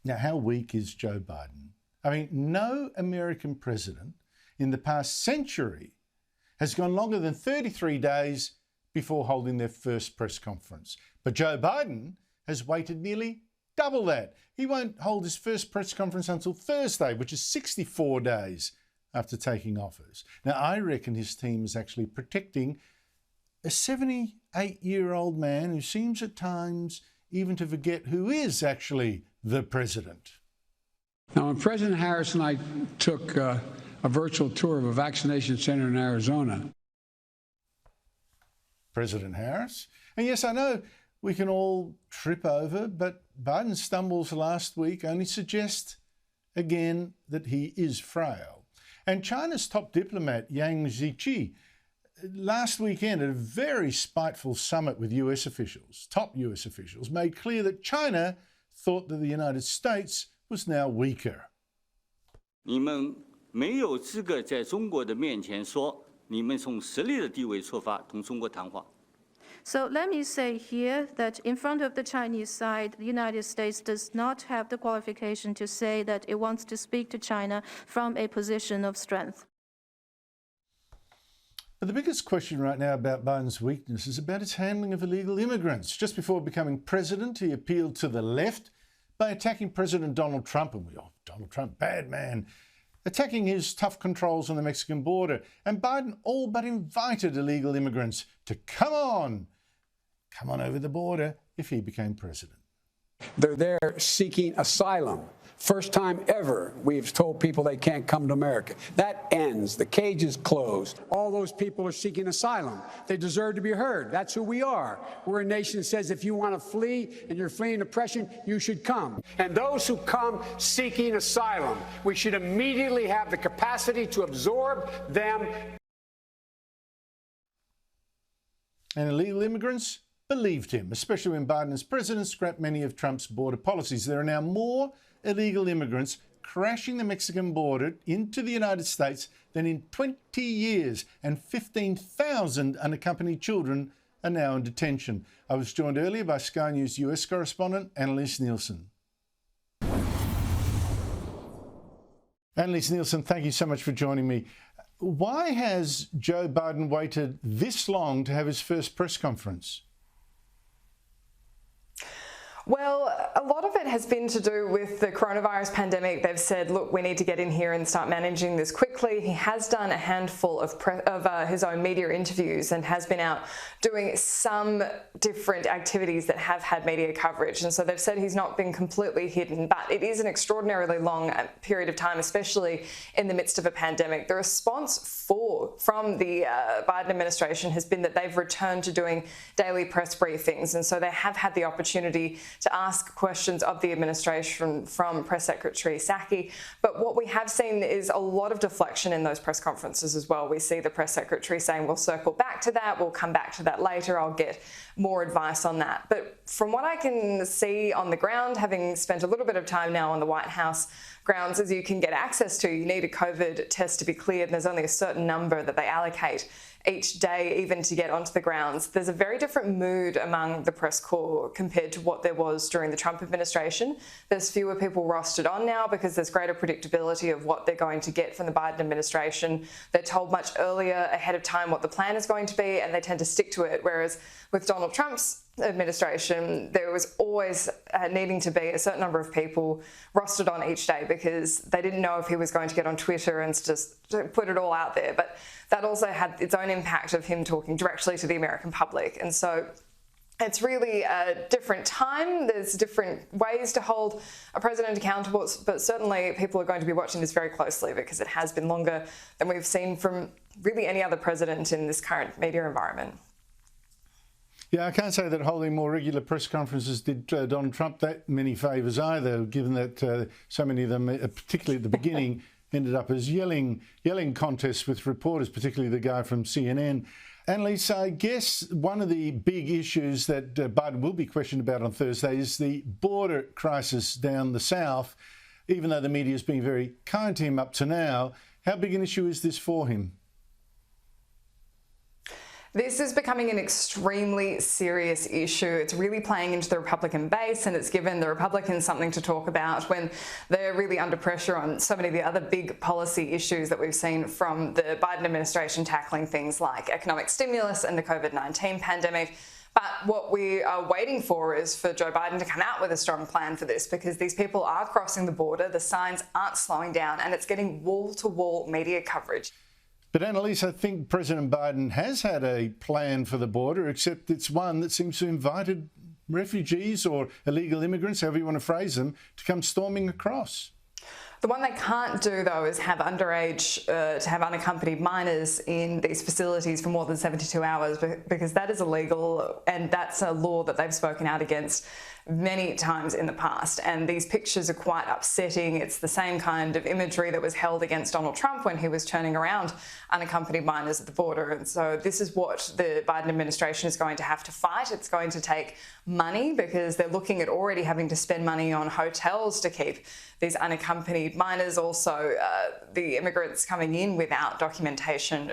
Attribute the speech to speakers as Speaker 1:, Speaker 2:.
Speaker 1: Now, how weak is Joe Biden? I mean, no American president in the past century has gone longer than 33 days before holding their first press conference. But Joe Biden has waited nearly double that. He won't hold his first press conference until Thursday, which is 64 days after taking office. Now, I reckon his team is actually protecting a 78-year-old man who seems at times even to forget who is actually the president.
Speaker 2: Now, when President Harris and I took a virtual tour of a vaccination center in Arizona.
Speaker 1: President Harris? And yes, I know we can all trip over, but Biden's stumbles last week only suggest again that he is frail. And China's top diplomat, Yang Jiechi, last weekend at a very spiteful summit with US officials, top US officials, made clear that China thought that the United States was now weaker.
Speaker 3: 你们没有资格在中国的面前说你们从实力的地位出发同中国谈话。
Speaker 4: So let me say here that in front of the Chinese side, the United States does not have the qualification to say that it wants to speak to China from a position of strength.
Speaker 1: But the biggest question right now about Biden's weakness is about his handling of illegal immigrants. Just before becoming president, he appealed to the left by attacking President Donald Trump, and Donald Trump, bad man, attacking his tough controls on the Mexican border. And Biden all but invited illegal immigrants to come on over the border if he became president.
Speaker 2: They're there seeking asylum. First time ever we've told people they can't come to America. That ends. The cage is closed. All those people are seeking asylum. They deserve to be heard. That's who we are. We're a nation that says if you want to flee and you're fleeing oppression, you should come. And those who come seeking asylum, we should immediately have the capacity to absorb them.
Speaker 1: And illegal immigrants believed him, especially when Biden as president scrapped many of Trump's border policies. There are now more illegal immigrants crashing the Mexican border into the United States than in 20 years, and 15,000 unaccompanied children are now in detention. I was joined earlier by Sky News US correspondent Annalise Nielsen. Annalise Nielsen, thank you so much for joining me. Why has Joe Biden waited this long to have his first press conference?
Speaker 5: Well, a lot of it has been to do with the coronavirus pandemic. They've said, look, we need to get in here and start managing this quickly. He has done a handful of his own media interviews and has been out doing some different activities that have had media coverage. And so they've said he's not been completely hidden, but it is an extraordinarily long period of time, especially in the midst of a pandemic. The response from the Biden administration has been that they've returned to doing daily press briefings. And so they have had the opportunity to ask questions of the administration from Press Secretary Psaki. But what we have seen is a lot of deflection in those press conferences as well. We see the Press Secretary saying, we'll circle back to that, we'll come back to that later, I'll get more advice on that. But from what I can see on the ground, having spent a little bit of time now on the White House grounds, as you can get access to, you need a COVID test to be cleared, and there's only a certain number that they allocate each day even to get onto the grounds. There's a very different mood among the press corps compared to what there was during the Trump administration. There's fewer people rostered on now because there's greater predictability of what they're going to get from the Biden administration. They're told much earlier ahead of time what the plan is going to be, and they tend to stick to it. Whereas with Donald Trump's administration, there was always needing to be a certain number of people rostered on each day because they didn't know if he was going to get on Twitter and just put it all out there. But that also had its own impact of him talking directly to the American public. And so it's really a different time. There's different ways to hold a president accountable, but certainly people are going to be watching this very closely because it has been longer than we've seen from really any other president in this current media environment.
Speaker 1: Yeah, I can't say that holding more regular press conferences did Donald Trump that many favours either, given that so many of them, particularly at the beginning, ended up as yelling contests with reporters, particularly the guy from CNN. Annalise, I guess one of the big issues that Biden will be questioned about on Thursday is the border crisis down the south. Even though the media has been very kind to him up to now, how big an issue is this for him?
Speaker 5: This is becoming an extremely serious issue. It's really playing into the Republican base, and it's given the Republicans something to talk about when they're really under pressure on so many of the other big policy issues that we've seen from the Biden administration, tackling things like economic stimulus and the COVID-19 pandemic. But what we are waiting for is for Joe Biden to come out with a strong plan for this, because these people are crossing the border, the signs aren't slowing down, and it's getting wall-to-wall media coverage.
Speaker 1: But Annalise, I think President Biden has had a plan for the border, except it's one that seems to have invited refugees or illegal immigrants, however you want to phrase them, to come storming across.
Speaker 5: The one they can't do, though, is have to have unaccompanied minors in these facilities for more than 72 hours, because that is illegal, and that's a law that they've spoken out against many times in the past. And these pictures are quite upsetting. It's the same kind of imagery that was held against Donald Trump when he was turning around unaccompanied minors at the border. And so this is what the Biden administration is going to have to fight. It's going to take money, because they're looking at already having to spend money on hotels to keep these unaccompanied minors, also the immigrants coming in without documentation.